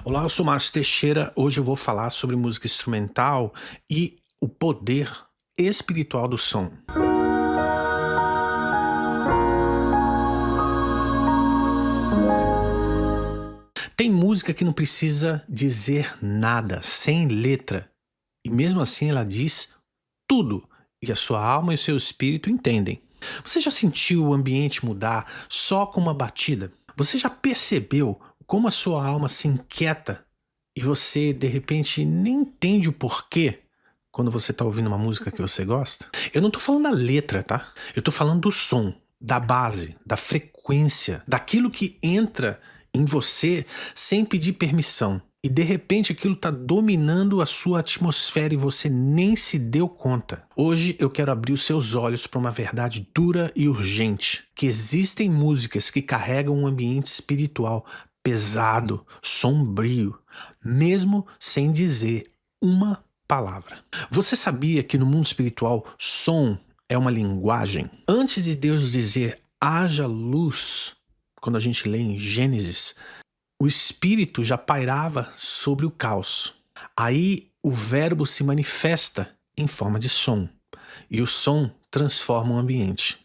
Olá, eu sou Márcio Teixeira. Hoje eu vou falar sobre música instrumental e o poder espiritual do som. Tem música que não precisa dizer nada, sem letra, e mesmo assim ela diz tudo, e a sua alma e o seu espírito entendem. Você já sentiu o ambiente mudar só com uma batida? Você já percebeu como a sua alma se inquieta e você de repente nem entende o porquê quando você está ouvindo uma música que você gosta? Eu não estou falando da letra, tá? Eu estou falando do som, da base, da frequência, daquilo que entra em você sem pedir permissão. E de repente aquilo está dominando a sua atmosfera e você nem se deu conta. Hoje eu quero abrir os seus olhos para uma verdade dura e urgente. Que existem músicas que carregam um ambiente espiritual pesado, sombrio, mesmo sem dizer uma palavra. Você sabia que no mundo espiritual som é uma linguagem? Antes de Deus dizer haja luz, quando a gente lê em Gênesis, o Espírito já pairava sobre o caos. Aí o verbo se manifesta em forma de som. E o som transforma o ambiente.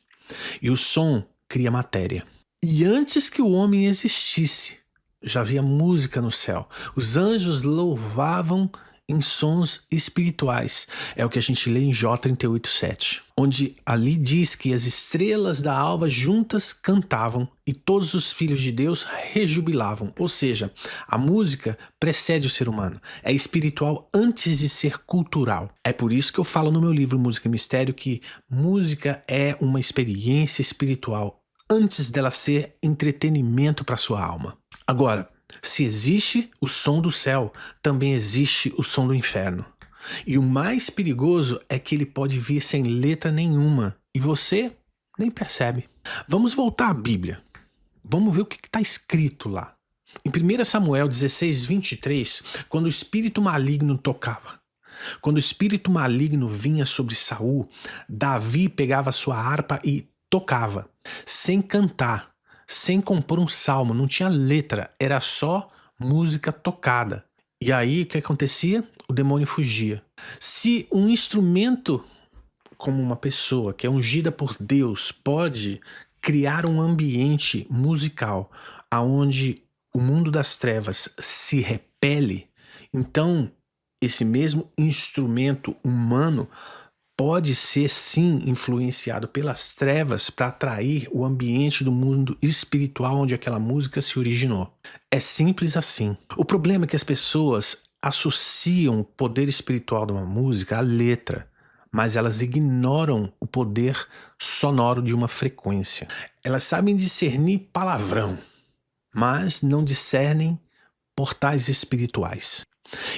E o som cria matéria. E antes que o homem existisse, já havia música no céu. Os anjos louvavam em sons espirituais. É o que a gente lê em Jó 38:7, onde ali diz que as estrelas da alva juntas cantavam e todos os filhos de Deus rejubilavam. Ou seja, a música precede o ser humano. É espiritual antes de ser cultural. É por isso que eu falo no meu livro Música e Mistério que música é uma experiência espiritual antes dela ser entretenimento para sua alma. Agora, se existe o som do céu, também existe o som do inferno. E o mais perigoso é que ele pode vir sem letra nenhuma e você nem percebe. Vamos voltar à Bíblia. Vamos ver o que está escrito lá. Em 1 Samuel 16:23, quando o espírito maligno tocava, quando o espírito maligno vinha sobre Saul, Davi pegava sua harpa e tocava, sem cantar, sem compor um salmo, não tinha letra, era só música tocada. E aí o que acontecia? O demônio fugia. Se um instrumento como uma pessoa que é ungida por Deus pode criar um ambiente musical aonde o mundo das trevas se repele, então esse mesmo instrumento humano pode ser sim influenciado pelas trevas para atrair o ambiente do mundo espiritual onde aquela música se originou. É simples assim. O problema é que as pessoas associam o poder espiritual de uma música à letra, mas elas ignoram o poder sonoro de uma frequência. Elas sabem discernir palavrão, mas não discernem portais espirituais.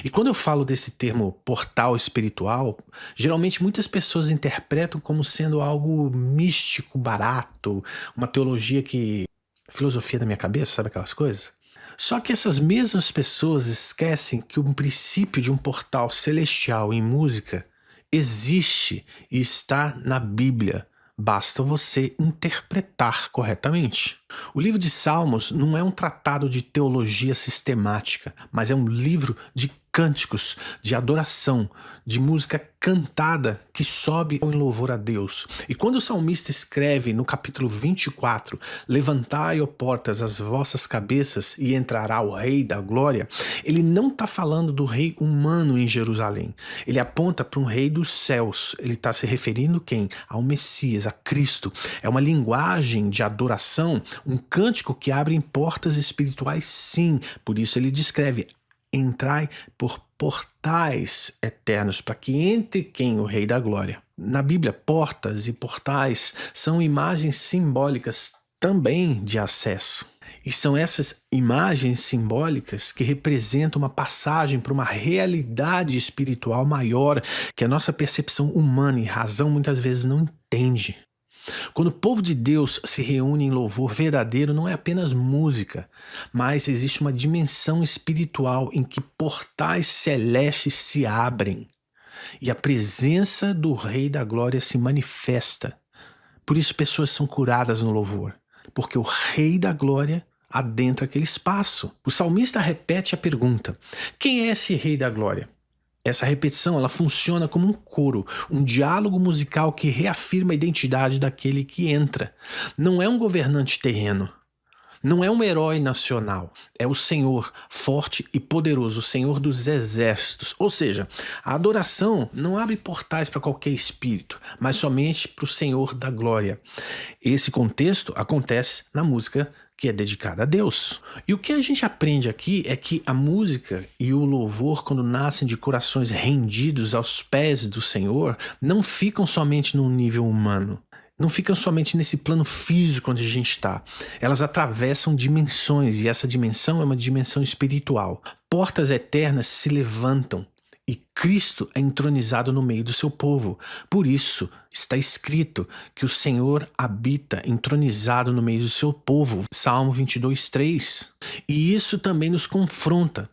E quando eu falo desse termo portal espiritual, geralmente muitas pessoas interpretam como sendo algo místico, barato, uma teologia que... filosofia da minha cabeça, sabe aquelas coisas? Só que essas mesmas pessoas esquecem que o princípio de um portal celestial em música existe e está na Bíblia. Basta você interpretar corretamente. O livro de Salmos não é um tratado de teologia sistemática, mas é um livro de cânticos, de adoração, de música cantada que sobe em louvor a Deus. E quando o salmista escreve no capítulo 24, levantai, ó portas, as vossas cabeças e entrará o Rei da Glória, ele não está falando do rei humano em Jerusalém. Ele aponta para um rei dos céus. Ele está se referindo quem? Ao Messias, a Cristo. É uma linguagem de adoração, um cântico que abre portas espirituais, sim. Por isso ele descreve: entrai por portais eternos, para que entre quem? O Rei da Glória. Na Bíblia, portas e portais são imagens simbólicas também de acesso. E são essas imagens simbólicas que representam uma passagem para uma realidade espiritual maior que a nossa percepção humana e razão muitas vezes não entende. Quando o povo de Deus se reúne em louvor verdadeiro, não é apenas música, mas existe uma dimensão espiritual em que portais celestes se abrem e a presença do Rei da Glória se manifesta. Por isso pessoas são curadas no louvor, porque o Rei da Glória adentra aquele espaço. O salmista repete a pergunta: quem é esse Rei da Glória? Essa repetição ela funciona como um coro, um diálogo musical que reafirma a identidade daquele que entra. Não é um governante terreno. Não é um herói nacional, é o Senhor forte e poderoso, o Senhor dos exércitos. Ou seja, a adoração não abre portais para qualquer espírito, mas somente para o Senhor da glória. Esse contexto acontece na música que é dedicada a Deus. E o que a gente aprende aqui é que a música e o louvor, quando nascem de corações rendidos aos pés do Senhor, não ficam somente num nível humano. Não ficam somente nesse plano físico onde a gente está. Elas atravessam dimensões e essa dimensão é uma dimensão espiritual. Portas eternas se levantam e Cristo é entronizado no meio do seu povo. Por isso está escrito que o Senhor habita entronizado no meio do seu povo. Salmo 22:3. E isso também nos confronta.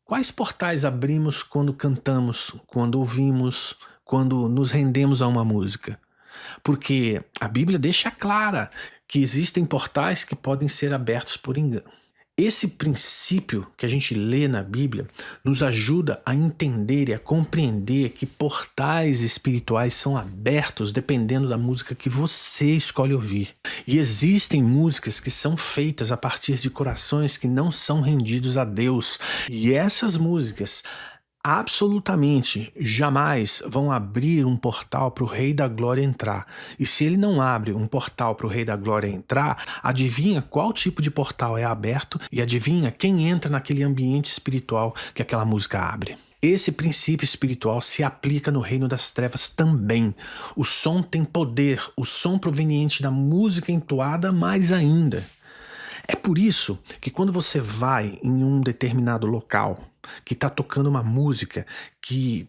Quais portais abrimos quando cantamos, quando ouvimos, quando nos rendemos a uma música? Porque a Bíblia deixa clara que existem portais que podem ser abertos por engano. Esse princípio que a gente lê na Bíblia nos ajuda a entender e a compreender que portais espirituais são abertos dependendo da música que você escolhe ouvir. E existem músicas que são feitas a partir de corações que não são rendidos a Deus. E essas músicas absolutamente jamais vão abrir um portal para o Rei da Glória entrar. E se ele não abre um portal para o Rei da Glória entrar, adivinha qual tipo de portal é aberto e adivinha quem entra naquele ambiente espiritual que aquela música abre. Esse princípio espiritual se aplica no reino das trevas também. O som tem poder, o som proveniente da música entoada mais ainda. É por isso que quando você vai em um determinado local que está tocando uma música que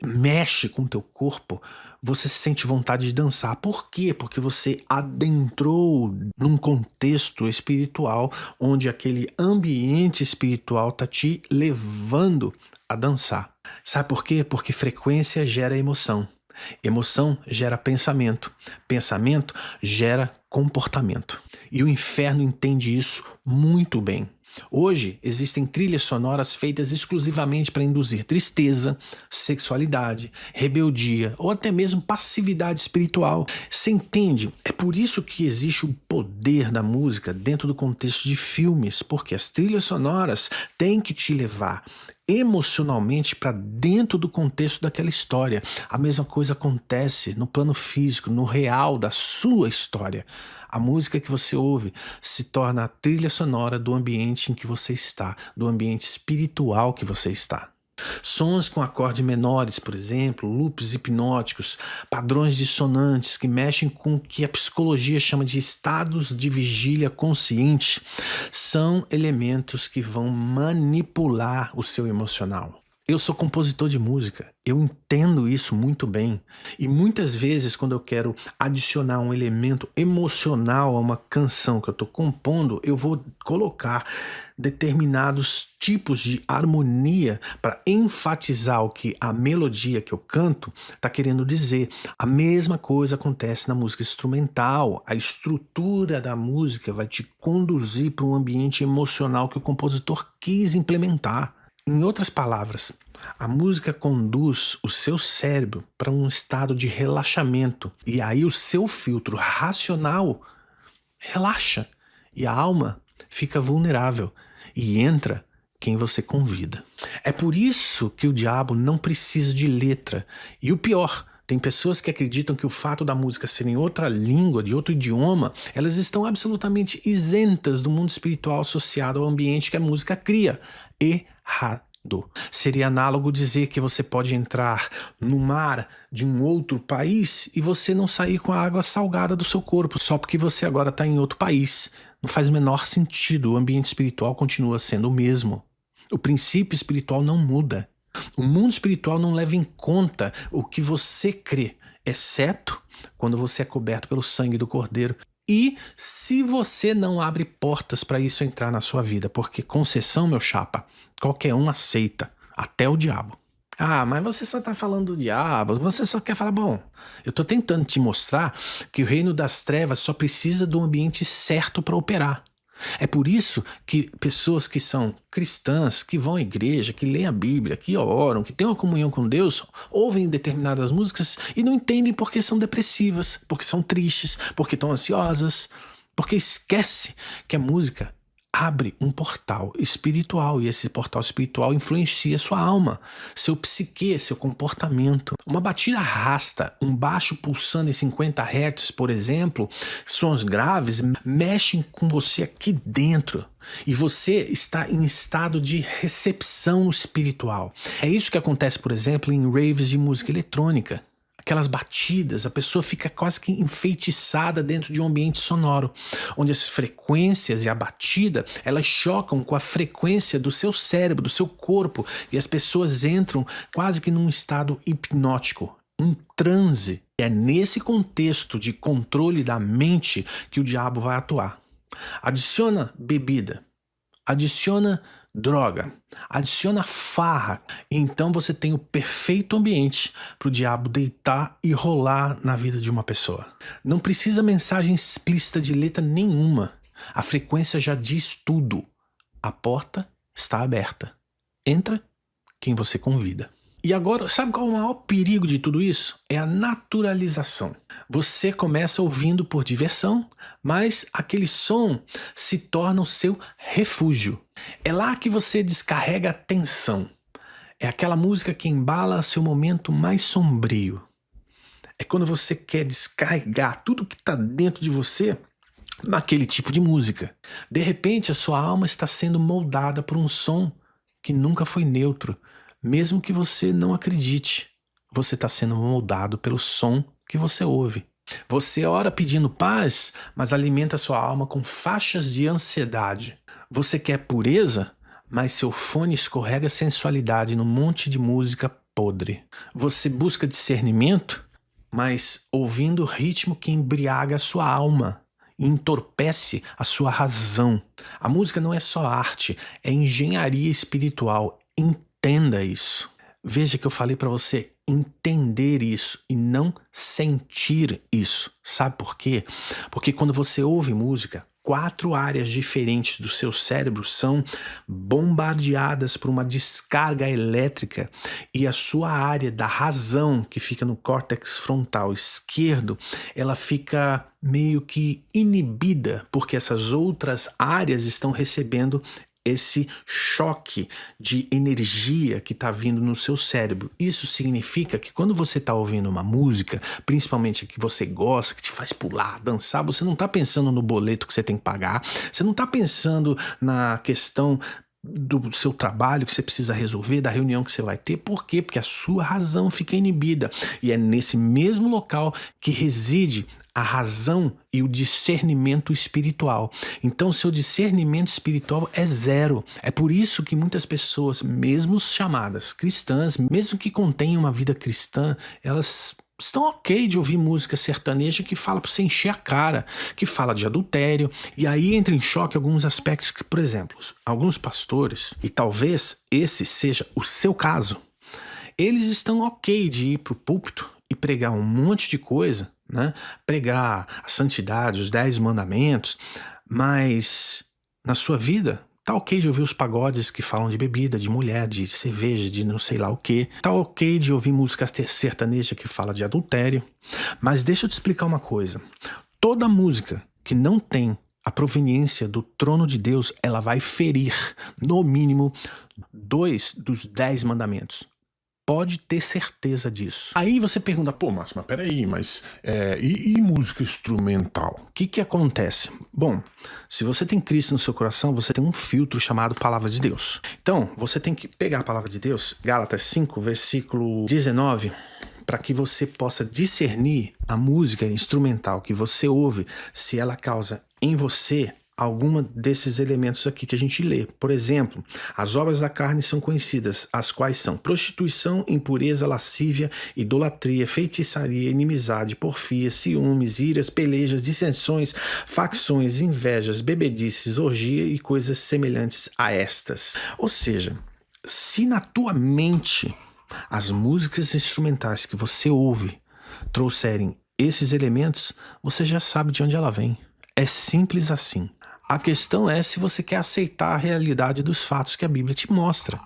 mexe com o teu corpo, você sente vontade de dançar. Por quê? Porque você adentrou num contexto espiritual onde aquele ambiente espiritual está te levando a dançar. Sabe por quê? Porque frequência gera emoção. Emoção gera pensamento. Pensamento gera comportamento. E o inferno entende isso muito bem. Hoje existem trilhas sonoras feitas exclusivamente para induzir tristeza, sexualidade, rebeldia ou até mesmo passividade espiritual. Você entende? É por isso que existe o poder da música dentro do contexto de filmes, porque as trilhas sonoras têm que te levar emocionalmente para dentro do contexto daquela história. A mesma coisa acontece no plano físico, no real da sua história. A música que você ouve se torna a trilha sonora do ambiente em que você está, do ambiente espiritual que você está. Sons com acordes menores, por exemplo, loops hipnóticos, padrões dissonantes que mexem com o que a psicologia chama de estados de vigília consciente, são elementos que vão manipular o seu emocional. Eu sou compositor de música, eu entendo isso muito bem. E muitas vezes, quando eu quero adicionar um elemento emocional a uma canção que eu estou compondo, eu vou colocar determinados tipos de harmonia para enfatizar o que a melodia que eu canto está querendo dizer. A mesma coisa acontece na música instrumental. A estrutura da música vai te conduzir para um ambiente emocional que o compositor quis implementar. Em outras palavras, a música conduz o seu cérebro para um estado de relaxamento e aí o seu filtro racional relaxa e a alma fica vulnerável e entra quem você convida. É por isso que o diabo não precisa de letra. E o pior, tem pessoas que acreditam que o fato da música ser em outra língua, de outro idioma, elas estão absolutamente isentas do mundo espiritual associado ao ambiente que a música cria. Errado. Seria análogo dizer que você pode entrar no mar de um outro país e você não sair com a água salgada do seu corpo, só porque você agora está em outro país. Não faz o menor sentido, o ambiente espiritual continua sendo o mesmo. O princípio espiritual não muda. O mundo espiritual não leva em conta o que você crê, exceto quando você é coberto pelo sangue do Cordeiro. E se você não abre portas para isso entrar na sua vida, porque concessão, meu chapa, qualquer um aceita, até o diabo. Ah, mas você só tá falando do diabo, você só quer falar, bom, eu tô tentando te mostrar que o reino das trevas só precisa do ambiente certo para operar. É por isso que pessoas que são cristãs, que vão à igreja, que leem a Bíblia, que oram, que têm uma comunhão com Deus, ouvem determinadas músicas e não entendem porque são depressivas, porque são tristes, porque estão ansiosas, porque esquece que a música abre um portal espiritual e esse portal espiritual influencia sua alma, seu psique, seu comportamento. Uma batida rasta, um baixo pulsando em 50 Hz, por exemplo, sons graves, mexem com você aqui dentro. E você está em estado de recepção espiritual. É isso que acontece, por exemplo, em raves de música eletrônica. Aquelas batidas, a pessoa fica quase que enfeitiçada dentro de um ambiente sonoro, onde as frequências e a batida, elas chocam com a frequência do seu cérebro, do seu corpo, e as pessoas entram quase que num estado hipnótico, um transe. É nesse contexto de controle da mente que o diabo vai atuar. Adiciona bebida, adiciona droga, adiciona farra, então você tem o perfeito ambiente para o diabo deitar e rolar na vida de uma pessoa. Não precisa mensagem explícita de letra nenhuma, a frequência já diz tudo. A porta está aberta. Entra quem você convida. E agora, sabe qual é o maior perigo de tudo isso? É a naturalização. Você começa ouvindo por diversão, mas aquele som se torna o seu refúgio. É lá que você descarrega a tensão. É aquela música que embala seu momento mais sombrio. É quando você quer descarregar tudo que está dentro de você naquele tipo de música. De repente, a sua alma está sendo moldada por um som que nunca foi neutro. Mesmo que você não acredite, você está sendo moldado pelo som que você ouve. Você ora pedindo paz, mas alimenta sua alma com faixas de ansiedade. Você quer pureza, mas seu fone escorrega sensualidade num monte de música podre. Você busca discernimento, mas ouvindo ritmo que embriaga a sua alma e entorpece a sua razão. A música não é só arte, é engenharia espiritual. Entenda isso. Veja que eu falei para você entender isso e não sentir isso. Sabe por quê? Porque quando você ouve música, 4 áreas diferentes do seu cérebro são bombardeadas por uma descarga elétrica e a sua área da razão, que fica no córtex frontal esquerdo, ela fica meio que inibida, porque essas outras áreas estão recebendo esse choque de energia que está vindo no seu cérebro. Isso significa que quando você está ouvindo uma música, principalmente a que você gosta, que te faz pular, dançar, você não está pensando no boleto que você tem que pagar, você não está pensando na questão do seu trabalho que você precisa resolver, da reunião que você vai ter. Por quê? Porque a sua razão fica inibida. E é nesse mesmo local que reside a razão e o discernimento espiritual. Então, seu discernimento espiritual é zero. É por isso que muitas pessoas, mesmo chamadas cristãs, mesmo que contenham uma vida cristã, elas estão ok de ouvir música sertaneja que fala para você encher a cara, que fala de adultério, e aí entra em choque alguns aspectos que, por exemplo, alguns pastores, e talvez esse seja o seu caso, eles estão ok de ir para o púlpito e pregar um monte de coisa, né? Pregar a santidade, os 10 mandamentos, mas na sua vida tá ok de ouvir os pagodes que falam de bebida, de mulher, de cerveja, de não sei lá o que. Tá ok de ouvir música sertaneja que fala de adultério. Mas deixa eu te explicar uma coisa. Toda música que não tem a proveniência do trono de Deus, ela vai ferir, no mínimo, 2 dos 10 mandamentos. Pode ter certeza disso. Aí você pergunta, pô, Márcio, mas peraí, e música instrumental? O que acontece? Bom, se você tem Cristo no seu coração, você tem um filtro chamado Palavra de Deus. Então, você tem que pegar a Palavra de Deus, Gálatas 5, versículo 19, para que você possa discernir a música instrumental que você ouve, se ela causa em você alguma desses elementos aqui que a gente lê. Por exemplo, as obras da carne são conhecidas, as quais são prostituição, impureza, lascívia, idolatria, feitiçaria, inimizade, porfia, ciúmes, iras, pelejas, dissensões, facções, invejas, bebedices, orgia e coisas semelhantes a estas. Ou seja, se na tua mente as músicas instrumentais que você ouve trouxerem esses elementos, você já sabe de onde ela vem. É simples assim. A questão é se você quer aceitar a realidade dos fatos que a Bíblia te mostra.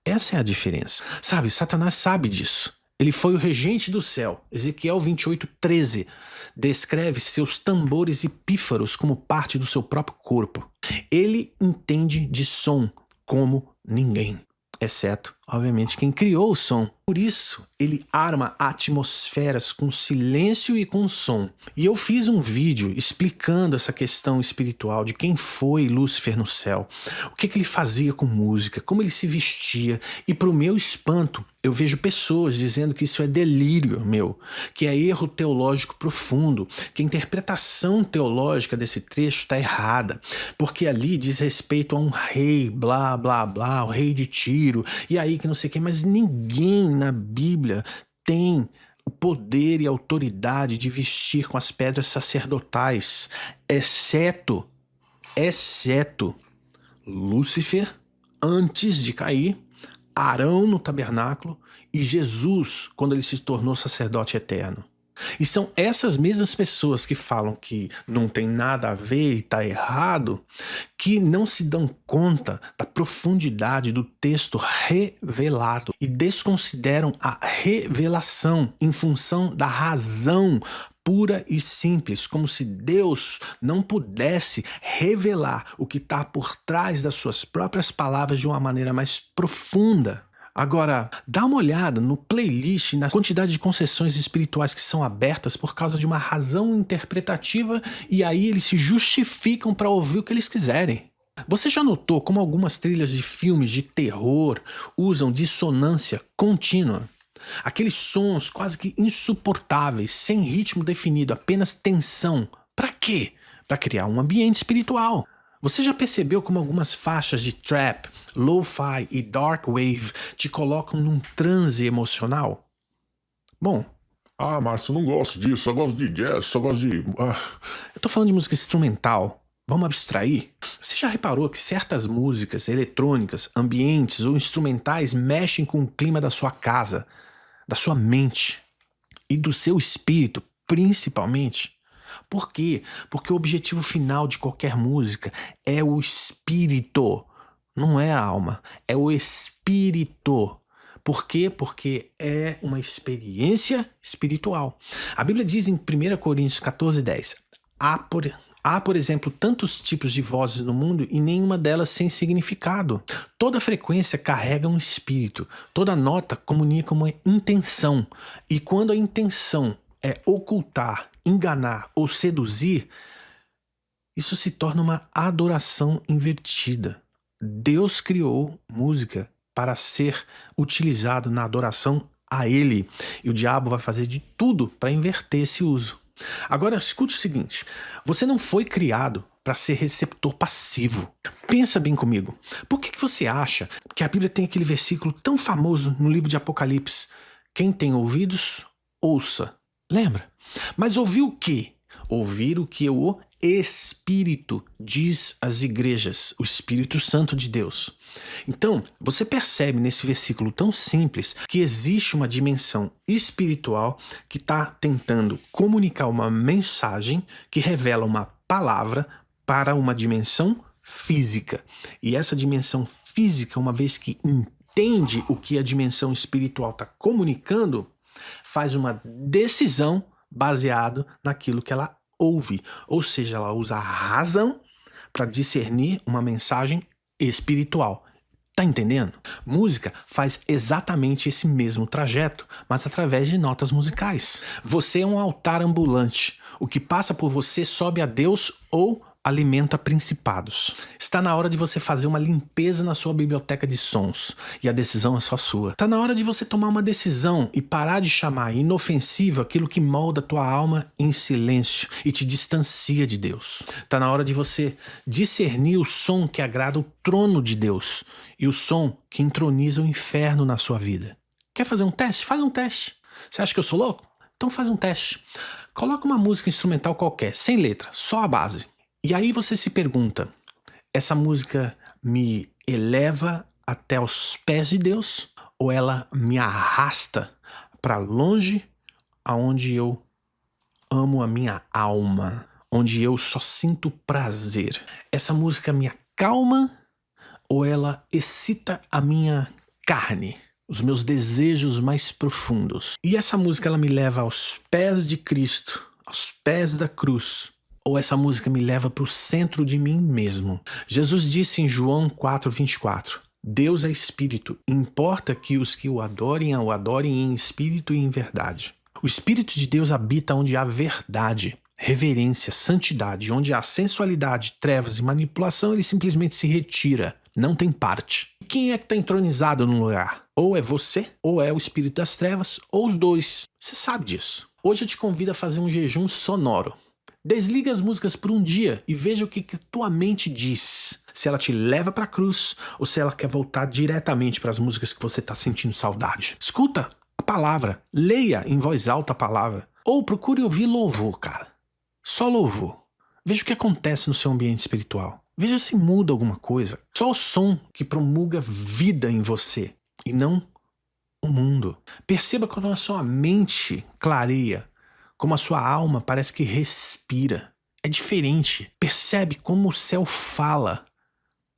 Essa é a diferença. Sabe, Satanás sabe disso. Ele foi o regente do céu. Ezequiel 28:13 descreve seus tambores e pífaros como parte do seu próprio corpo. Ele entende de som como ninguém, exceto, obviamente, quem criou o som. Por isso, ele arma atmosferas com silêncio e com som. E eu fiz um vídeo explicando essa questão espiritual de quem foi Lúcifer no céu, o que ele fazia com música, como ele se vestia. E para o meu espanto, eu vejo pessoas dizendo que isso é delírio meu, que é erro teológico profundo, que a interpretação teológica desse trecho está errada, porque ali diz respeito a um rei, blá, blá, blá, o rei de Tiro, e aí que não sei o que, mas ninguém na Bíblia tem o poder e a autoridade de vestir com as pedras sacerdotais, exceto Lúcifer, antes de cair, Arão no tabernáculo e Jesus, quando ele se tornou sacerdote eterno. E são essas mesmas pessoas que falam que não tem nada a ver e está errado, que não se dão conta da profundidade do texto revelado e desconsideram a revelação em função da razão pura e simples, como se Deus não pudesse revelar o que está por trás das suas próprias palavras de uma maneira mais profunda. Agora, dá uma olhada no playlist, na quantidade de concessões espirituais que são abertas por causa de uma razão interpretativa e aí eles se justificam para ouvir o que eles quiserem. Você já notou como algumas trilhas de filmes de terror usam dissonância contínua? Aqueles sons quase que insuportáveis, sem ritmo definido, apenas tensão. Para quê? Para criar um ambiente espiritual. Você já percebeu como algumas faixas de trap, lo-fi e dark wave te colocam num transe emocional? Bom, Márcio, eu não gosto disso, só gosto de jazz, só gosto de. eu tô falando de música instrumental. Vamos abstrair? Você já reparou que certas músicas eletrônicas, ambientes ou instrumentais mexem com o clima da sua casa, da sua mente e do seu espírito, principalmente? Por quê? Porque o objetivo final de qualquer música é o espírito, não é a alma, é o espírito. Por quê? Porque é uma experiência espiritual. A Bíblia diz em 1 Coríntios 14:10, há, por exemplo, tantos tipos de vozes no mundo e nenhuma delas sem significado. Toda frequência carrega um espírito, toda nota comunica uma intenção. E quando a intenção é ocultar, enganar ou seduzir, isso se torna uma adoração invertida. Deus criou música para ser utilizado na adoração a Ele, e o diabo vai fazer de tudo para inverter esse uso. Agora escute o seguinte, você não foi criado para ser receptor passivo. Pensa bem comigo, por que você acha que a Bíblia tem aquele versículo tão famoso no livro de Apocalipse? Quem tem ouvidos, ouça. Lembra? Mas ouvir o quê? Ouvir o que o Espírito diz às igrejas, o Espírito Santo de Deus. Então, você percebe nesse versículo tão simples que existe uma dimensão espiritual que está tentando comunicar uma mensagem que revela uma palavra para uma dimensão física. E essa dimensão física, uma vez que entende o que a dimensão espiritual está comunicando, faz uma decisão baseado naquilo que ela ouve. Ou seja, ela usa a razão para discernir uma mensagem espiritual. Tá entendendo? Música faz exatamente esse mesmo trajeto, mas através de notas musicais. Você é um altar ambulante. O que passa por você sobe a Deus ou alimenta principados. Está na hora de você fazer uma limpeza na sua biblioteca de sons, e a decisão é só sua. Está na hora de você tomar uma decisão e parar de chamar inofensivo aquilo que molda a tua alma em silêncio e te distancia de Deus. Está na hora de você discernir o som que agrada o trono de Deus e o som que entroniza o inferno na sua vida. Quer fazer um teste? Faz um teste. Você acha que eu sou louco? Então faz um teste. Coloca uma música instrumental qualquer, sem letra, só a base. E aí você se pergunta, essa música me eleva até os pés de Deus ou ela me arrasta para longe aonde eu amo a minha alma? onde eu só sinto prazer? Essa música me acalma ou ela excita a minha carne, os meus desejos mais profundos? E essa música ela me leva aos pés de Cristo, aos pés da cruz, ou essa música me leva para o centro de mim mesmo? Jesus disse em João 4:24, Deus é espírito, importa que os que o adorem em espírito e em verdade. O Espírito de Deus habita onde há verdade, reverência, santidade. Onde há sensualidade, trevas e manipulação, ele simplesmente se retira, não tem parte. E quem é que está entronizado no lugar? Ou é você, ou é o espírito das trevas, ou os dois. Você sabe disso. Hoje eu te convido a fazer um jejum sonoro. Desliga as músicas por um dia e veja o que tua mente diz. Se ela te leva para a cruz ou se ela quer voltar diretamente para as músicas que você está sentindo saudade. Escuta a palavra, leia em voz alta a palavra. Ou procure ouvir louvor, cara. Só louvor. Veja o que acontece no seu ambiente espiritual. Veja se muda alguma coisa. Só o som que promulga vida em você e não o mundo. Perceba quando a sua mente clareia, como a sua alma parece que respira. É diferente. Percebe como o céu fala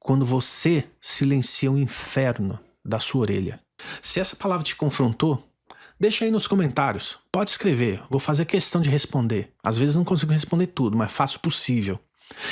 quando você silencia o inferno da sua orelha. Se essa palavra te confrontou, deixa aí nos comentários. Pode escrever, vou fazer questão de responder. Às vezes não consigo responder tudo, mas faço o possível.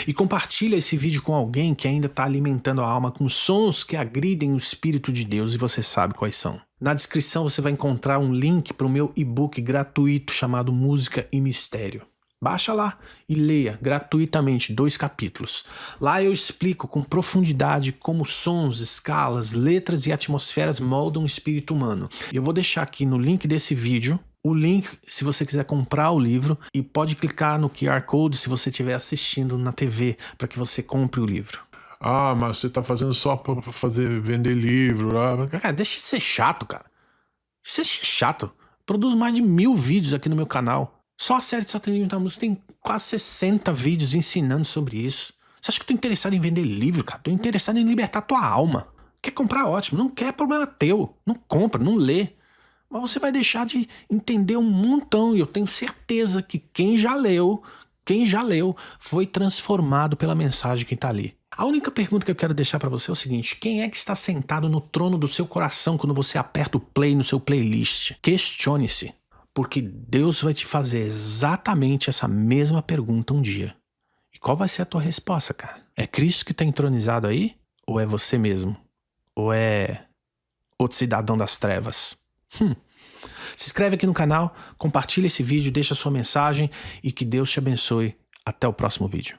E compartilha esse vídeo com alguém que ainda está alimentando a alma com sons que agridem o Espírito de Deus e você sabe quais são. Na descrição você vai encontrar um link para o meu e-book gratuito chamado Música e Mistério. Baixa lá e leia gratuitamente 2 capítulos. Lá eu explico com profundidade como sons, escalas, letras e atmosferas moldam o espírito humano. Eu vou deixar aqui no link desse vídeo o link se você quiser comprar o livro e pode clicar no QR Code se você estiver assistindo na TV para que você compre o livro. Ah, mas você tá fazendo só pra vender livro. Cara, deixa de ser chato, cara. Isso é chato. Produzo mais de 1000 vídeos aqui no meu canal. Só a série de Satanismo da Música tem quase 60 vídeos ensinando sobre isso. Você acha que eu tô interessado em vender livro, cara? Tô interessado em libertar tua alma. Quer comprar, ótimo. Não quer, problema teu. Não compra, não lê. Mas você vai deixar de entender um montão. E eu tenho certeza que quem já leu, foi transformado pela mensagem que tá ali. A única pergunta que eu quero deixar pra você é o seguinte: quem é que está sentado no trono do seu coração quando você aperta o play no seu playlist? Questione-se. Porque Deus vai te fazer exatamente essa mesma pergunta um dia. E qual vai ser a tua resposta, cara? É Cristo que está entronizado aí? Ou é você mesmo? Ou é outro cidadão das trevas? Se inscreve aqui no canal, compartilha esse vídeo, deixa sua mensagem e que Deus te abençoe. Até o próximo vídeo.